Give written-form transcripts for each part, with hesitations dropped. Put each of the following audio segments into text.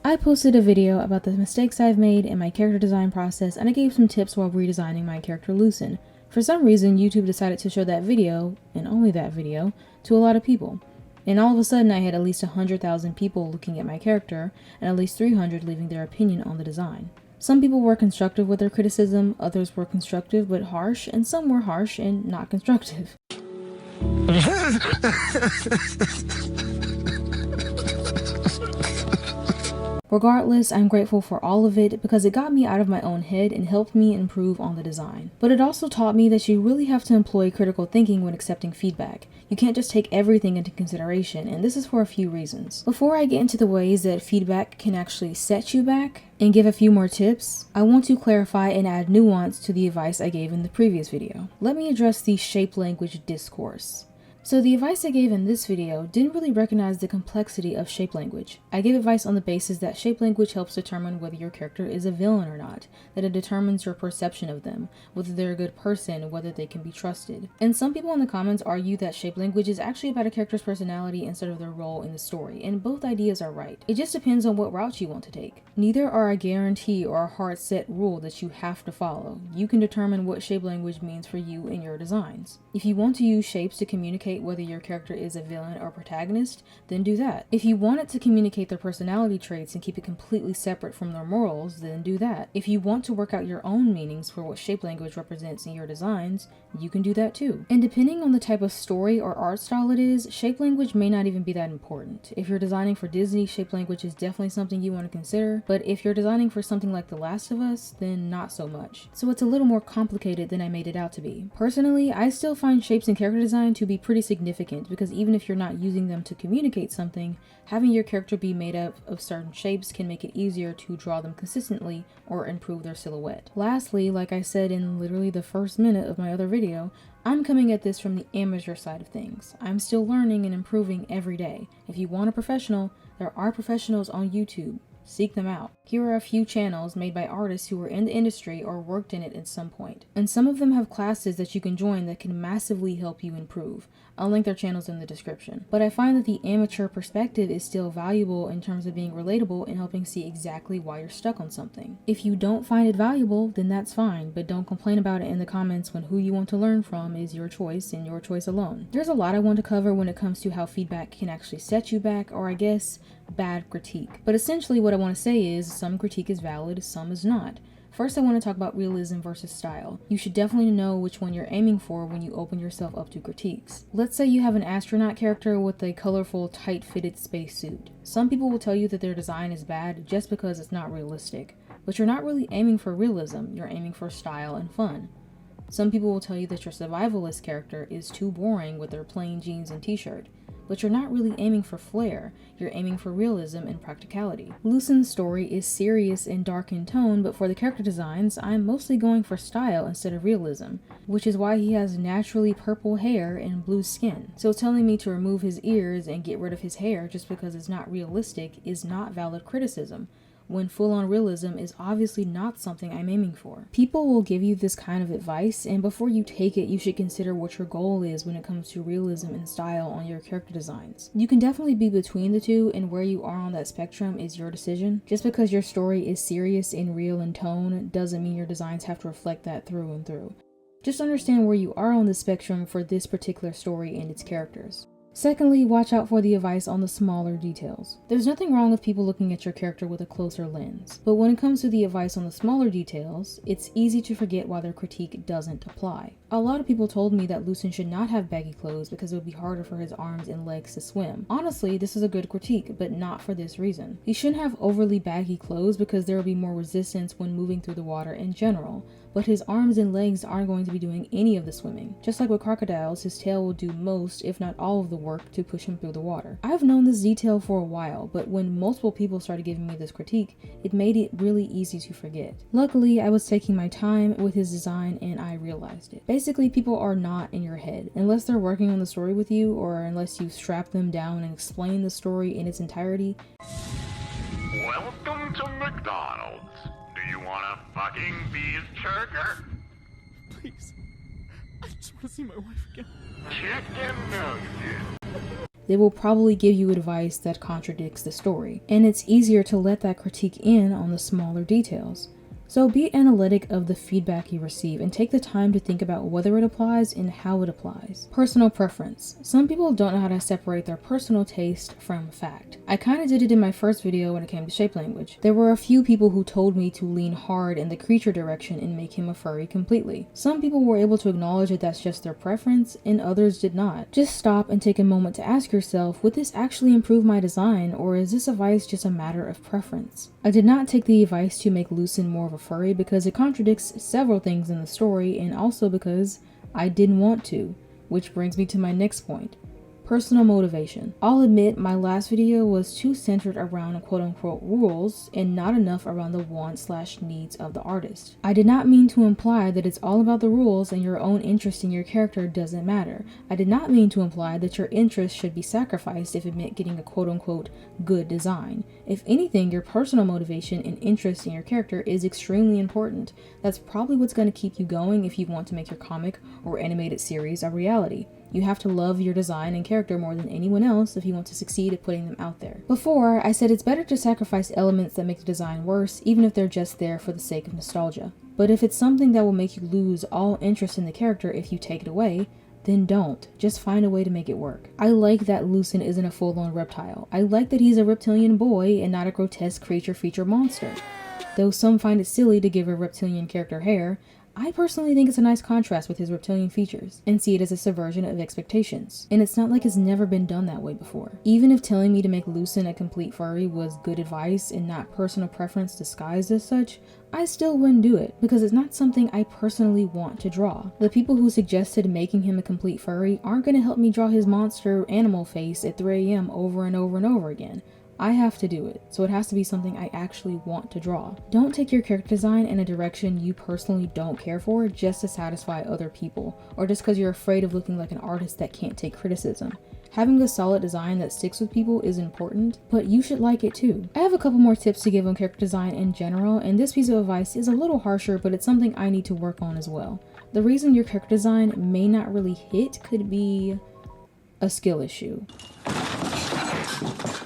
I posted a video about the mistakes I've made in my character design process, and I gave some tips while redesigning my character Lucen. For some reason, YouTube decided to show that video, and only that video, to a lot of people. And all of a sudden I had at least 100,000 people looking at my character, and at least 300 leaving their opinion on the design. Some people were constructive with their criticism, others were constructive but harsh, and some were harsh and not constructive. Regardless, I'm grateful for all of it because it got me out of my own head and helped me improve on the design. But it also taught me that you really have to employ critical thinking when accepting feedback. You can't just take everything into consideration, and this is for a few reasons. Before I get into the ways that feedback can actually set you back and give a few more tips, I want to clarify and add nuance to the advice I gave in the previous video. Let me address the shape language discourse. So the advice I gave in this video didn't really recognize the complexity of shape language. I gave advice on the basis that shape language helps determine whether your character is a villain or not, that it determines your perception of them, whether they're a good person, whether they can be trusted. And some people in the comments argue that shape language is actually about a character's personality instead of their role in the story, and both ideas are right. It just depends on what route you want to take. Neither are a guarantee or a hard set rule that you have to follow. You can determine what shape language means for you in your designs. If you want to use shapes to communicate whether your character is a villain or protagonist, then do that. If you want it to communicate their personality traits and keep it completely separate from their morals, then do that. If you want to work out your own meanings for what shape language represents in your designs, you can do that too. And depending on the type of story or art style it is, shape language may not even be that important. If you're designing for Disney, shape language is definitely something you want to consider, but if you're designing for something like The Last of Us, then not so much. So it's a little more complicated than I made it out to be. Personally, I still find shapes in character design to be pretty significant because even if you're not using them to communicate something, having your character be made up of certain shapes can make it easier to draw them consistently or improve their silhouette. Lastly, like I said in literally the first minute of my other video, I'm coming at this from the amateur side of things. I'm still learning and improving every day. If you want a professional, there are professionals on YouTube. Seek them out. Here are a few channels made by artists who were in the industry or worked in it at some point. And some of them have classes that you can join that can massively help you improve. I'll link their channels in the description. But I find that the amateur perspective is still valuable in terms of being relatable and helping see exactly why you're stuck on something. If you don't find it valuable, then that's fine, but don't complain about it in the comments when who you want to learn from is your choice and your choice alone. There's a lot I want to cover when it comes to how feedback can actually set you back, or I guess, bad critique. But essentially what I want to say is some critique is valid, some is not. First, I want to talk about realism versus style. You should definitely know which one you're aiming for when you open yourself up to critiques. Let's say you have an astronaut character with a colorful, tight-fitted spacesuit. Some people will tell you that their design is bad just because it's not realistic. But you're not really aiming for realism, you're aiming for style and fun. Some people will tell you that your survivalist character is too boring with their plain jeans and t-shirt. But you're not really aiming for flair, you're aiming for realism and practicality. Lucen's story is serious and dark in tone, but for the character designs, I'm mostly going for style instead of realism, which is why he has naturally purple hair and blue skin. So telling me to remove his ears and get rid of his hair just because it's not realistic is not valid criticism, when full-on realism is obviously not something I'm aiming for. People will give you this kind of advice, and before you take it, you should consider what your goal is when it comes to realism and style on your character designs. You can definitely be between the two, and where you are on that spectrum is your decision. Just because your story is serious and real in tone doesn't mean your designs have to reflect that through and through. Just understand where you are on the spectrum for this particular story and its characters. Secondly, watch out for the advice on the smaller details. There's nothing wrong with people looking at your character with a closer lens, but when it comes to the advice on the smaller details, it's easy to forget why their critique doesn't apply. A lot of people told me that Lucen should not have baggy clothes because it would be harder for his arms and legs to swim. Honestly, this is a good critique, but not for this reason. He shouldn't have overly baggy clothes because there will be more resistance when moving through the water in general, but his arms and legs aren't going to be doing any of the swimming. Just like with crocodiles, his tail will do most, if not all of the work to push him through the water. I've known this detail for a while, but when multiple people started giving me this critique, it made it really easy to forget. Luckily, I was taking my time with his design and I realized it. Basically, people are not in your head. Unless they're working on the story with you, or unless you strap them down and explain the story in its entirety. Welcome to McDonald's. Do you want a fucking beef burger? Please. I just want to see my wife again. Chicken nuggets. they will probably give you advice that contradicts the story, and it's easier to let that critique in on the smaller details. So be analytic of the feedback you receive and take the time to think about whether it applies and how it applies. Personal preference. Some people don't know how to separate their personal taste from fact. I kind of did it in my first video when it came to shape language. There were a few people who told me to lean hard in the creature direction and make him a furry completely. Some people were able to acknowledge that that's just their preference, and others did not. Just stop and take a moment to ask yourself, would this actually improve my design, or is this advice just a matter of preference? I did not take the advice to make Lucen more of a furry because it contradicts several things in the story, and also because I didn't want to, which brings me to my next point. Personal motivation. I'll admit my last video was too centered around quote-unquote rules and not enough around the wants/needs of the artist. I did not mean to imply that it's all about the rules and your own interest in your character doesn't matter. I did not mean to imply that your interest should be sacrificed if it meant getting a quote-unquote good design. If anything, your personal motivation and interest in your character is extremely important. That's probably what's going to keep you going if you want to make your comic or animated series a reality. You have to love your design and character more than anyone else if you want to succeed at putting them out there. Before, I said it's better to sacrifice elements that make the design worse, even if they're just there for the sake of nostalgia. But if it's something that will make you lose all interest in the character if you take it away, then don't. Just find a way to make it work. I like that Lucen isn't a full-on reptile. I like that he's a reptilian boy and not a grotesque creature feature monster. Though some find it silly to give a reptilian character hair, I personally think it's a nice contrast with his reptilian features, and see it as a subversion of expectations. And it's not like it's never been done that way before. Even if telling me to make Lucen a complete furry was good advice and not personal preference disguised as such, I still wouldn't do it, because it's not something I personally want to draw. The people who suggested making him a complete furry aren't going to help me draw his monster animal face at 3 AM over and over and over again. I have to do it, so it has to be something I actually want to draw. Don't take your character design in a direction you personally don't care for just to satisfy other people, or just because you're afraid of looking like an artist that can't take criticism. Having a solid design that sticks with people is important, but you should like it too. I have a couple more tips to give on character design in general, and this piece of advice is a little harsher, but it's something I need to work on as well. The reason your character design may not really hit could be a skill issue.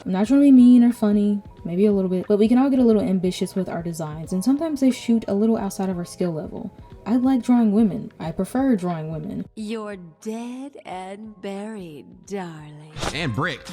I'm not trying to be mean or funny, maybe a little bit, but we can all get a little ambitious with our designs, and sometimes they shoot a little outside of our skill level. I like drawing women. I prefer drawing women. You're dead and buried, darling. And bricked.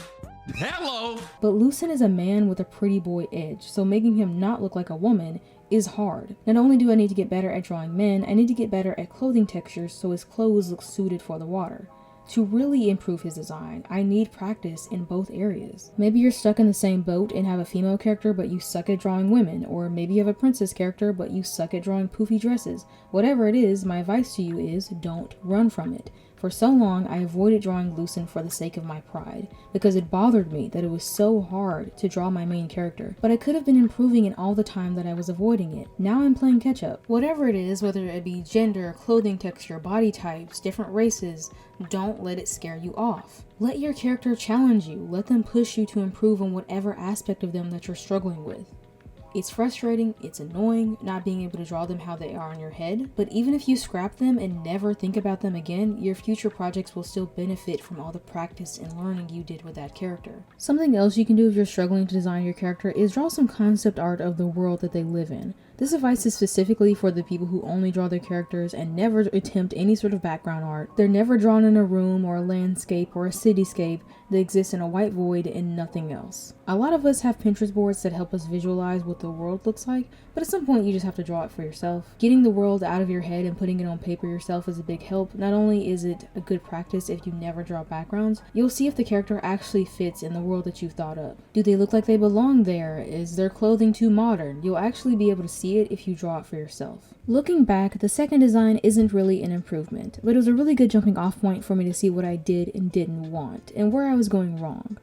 Hello! But Lucen is a man with a pretty boy edge, so making him not look like a woman is hard. Not only do I need to get better at drawing men, I need to get better at clothing textures so his clothes look suited for the water. To really improve his design, I need practice in both areas. Maybe you're stuck in the same boat and have a female character but you suck at drawing women, or maybe you have a princess character but you suck at drawing poofy dresses. Whatever it is, my advice to you is don't run from it. For so long, I avoided drawing Lucen for the sake of my pride, because it bothered me that it was so hard to draw my main character, but I could have been improving in all the time that I was avoiding it. Now I'm playing catch up. Whatever it is, whether it be gender, clothing texture, body types, different races, don't let it scare you off. Let your character challenge you. Let them push you to improve on whatever aspect of them that you're struggling with. It's frustrating, it's annoying, not being able to draw them how they are in your head, but even if you scrap them and never think about them again, your future projects will still benefit from all the practice and learning you did with that character. Something else you can do if you're struggling to design your character is draw some concept art of the world that they live in. This advice is specifically for the people who only draw their characters and never attempt any sort of background art. They're never drawn in a room or a landscape or a cityscape. They exist in a white void and nothing else. A lot of us have Pinterest boards that help us visualize what the world looks like, but at some point you just have to draw it for yourself. Getting the world out of your head and putting it on paper yourself is a big help. Not only is it a good practice if you never draw backgrounds, you'll see if the character actually fits in the world that you've thought up. Do they look like they belong there? Is their clothing too modern? You'll actually be able to see it if you draw it for yourself. Looking back, the second design isn't really an improvement, but it was a really good jumping off point for me to see what I did and didn't want, and where I was going wrong.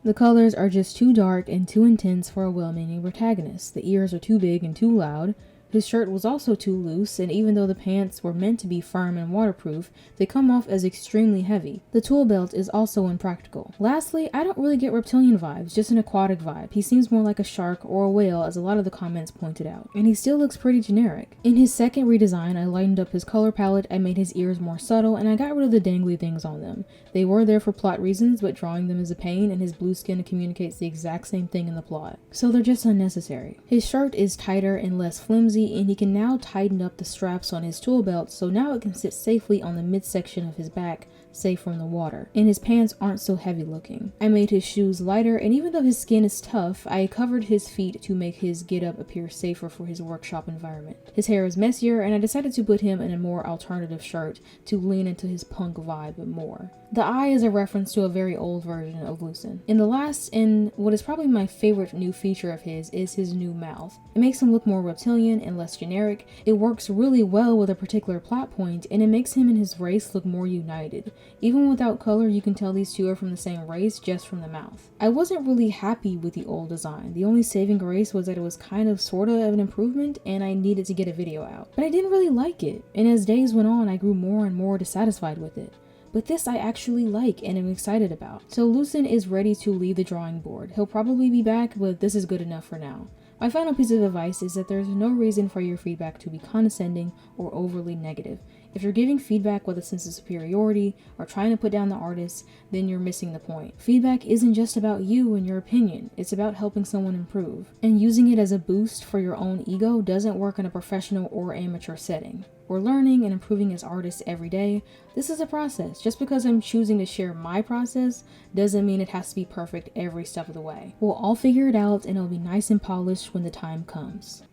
The colors are just too dark and too intense for a well-meaning protagonist. The ears are too big and too loud. His shirt was also too loose, and even though the pants were meant to be firm and waterproof, they come off as extremely heavy. The tool belt is also impractical. Lastly, I don't really get reptilian vibes, just an aquatic vibe. He seems more like a shark or a whale, as a lot of the comments pointed out. And he still looks pretty generic. In his second redesign, I lightened up his color palette, I made his ears more subtle, and I got rid of the dangly things on them. They were there for plot reasons, but drawing them is a pain, and his blue skin communicates the exact same thing in the plot. So they're just unnecessary. His shirt is tighter and less flimsy, and he can now tighten up the straps on his tool belt, so now it can sit safely on the midsection of his back, safe from the water, and his pants aren't so heavy looking. I made his shoes lighter, and even though his skin is tough, I covered his feet to make his get-up appear safer for his workshop environment. His hair is messier, and I decided to put him in a more alternative shirt to lean into his punk vibe more. The eye is a reference to a very old version of Lucen. In the last, and what is probably my favorite new feature of his, is his new mouth. It makes him look more reptilian and less generic. It works really well with a particular plot point, and it makes him and his race look more united. Even without color, you can tell these two are from the same race just from the mouth. I wasn't really happy with the old design. The only saving grace was that it was kind of sorta of an improvement, and I needed to get a video out. But I didn't really like it, and as days went on, I grew more and more dissatisfied with it. But this I actually like and am excited about. So Lucen is ready to leave the drawing board. He'll probably be back, but this is good enough for now. My final piece of advice is that there's no reason for your feedback to be condescending or overly negative. If you're giving feedback with a sense of superiority or trying to put down the artist, then you're missing the point. Feedback isn't just about you and your opinion, it's about helping someone improve. And using it as a boost for your own ego doesn't work in a professional or amateur setting. We're learning and improving as artists every day. This is a process. Just because I'm choosing to share my process doesn't mean it has to be perfect every step of the way. We'll all figure it out and it'll be nice and polished when the time comes.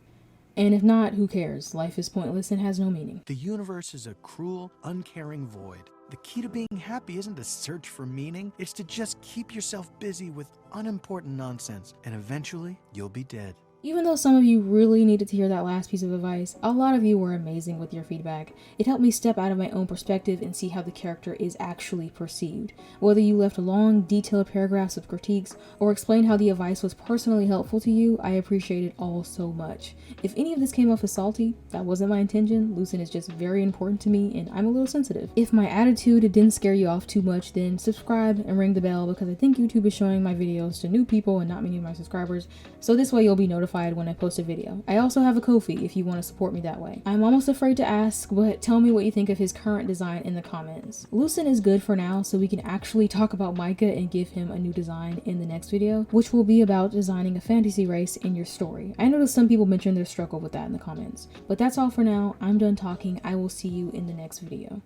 And if not, who cares? Life is pointless and has no meaning. The universe is a cruel, uncaring void. The key to being happy isn't to search for meaning, it's to just keep yourself busy with unimportant nonsense, and eventually you'll be dead. Even though some of you really needed to hear that last piece of advice, a lot of you were amazing with your feedback. It helped me step out of my own perspective and see how the character is actually perceived. Whether you left long, detailed paragraphs of critiques or explained how the advice was personally helpful to you, I appreciate it all so much. If any of this came off as salty, that wasn't my intention. Lucen is just very important to me and I'm a little sensitive. If my attitude didn't scare you off too much, then subscribe and ring the bell because I think YouTube is showing my videos to new people and not many of my subscribers, so this way you'll be notified when I post a video. I also have a Ko-fi if you want to support me that way. I'm almost afraid to ask, but tell me what you think of his current design in the comments. Lucen is good for now, so we can actually talk about Micah and give him a new design in the next video, which will be about designing a fantasy race in your story. I noticed some people mentioned their struggle with that in the comments. But that's all for now. I'm done talking. I will see you in the next video.